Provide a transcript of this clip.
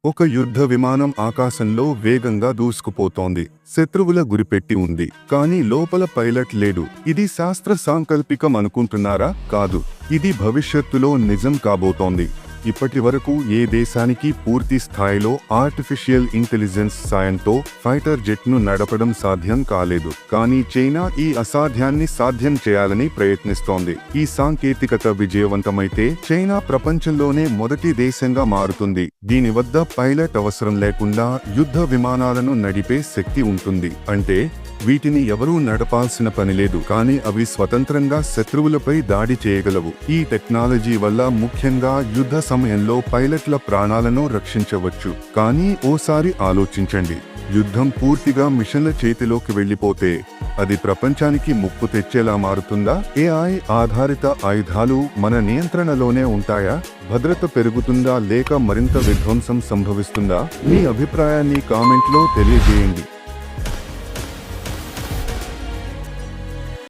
ఒక యుద్ధ విమానం ఆకాశంలో వేగంగా దూసుకుపోతోంది. శత్రువుల గురిపెట్టి ఉంది, కానీ లోపల పైలట్ లేడు. ఇది శాస్త్ర సాంకల్పికం అనుకుంటున్నారా? కాదు, ఇది భవిష్యత్తులో నిజం కాబోతోంది. ఇప్పటి వరకు ఏ దేశానికి పూర్తి స్థాయిలో ఆర్టిఫిషియల్ ఇంటెలిజెన్స్ సాయంతో ఫైటర్ జెట్ ను నడపడం సాధ్యం కాలేదు. కానీ చైనా ఈ అసాధ్యాన్ని సాధ్యం చేయాలని ప్రయత్నిస్తోంది. ఈ సాంకేతికత విజయవంతమైతే చైనా ప్రపంచంలోనే మొదటి దేశంగా మారుతుంది. దీని వద్ద పైలట్ అవసరం లేకుండా యుద్ధ విమానాలను నడిపే శక్తి ఉంటుంది. అంటే వీటిని ఎవరూ నడపాల్సిన పనిలేదు, కానీ అవి స్వతంత్రంగా శత్రువులపై దాడి చేయగలవు. ఈ టెక్నాలజీ వల్ల ముఖ్యంగా యుద్ధ సమయంలో పైలట్ల ప్రాణాలను రక్షించవచ్చు. కానీ ఓసారి ఆలోచించండి, యుద్ధం పూర్తిగా మిషన్ల చేతిలోకి వెళ్లిపోతే అది ప్రపంచానికి ముప్పు తెచ్చేలా మారుతుందా? AI ఆధారిత ఆయుధాలు మన నియంత్రణలోనే ఉంటాయా? భద్రత పెరుగుతుందా లేక మరింత విధ్వంసం సంభవిస్తుందా? మీ అభిప్రాయాన్ని కామెంట్లో తెలియజేయండి.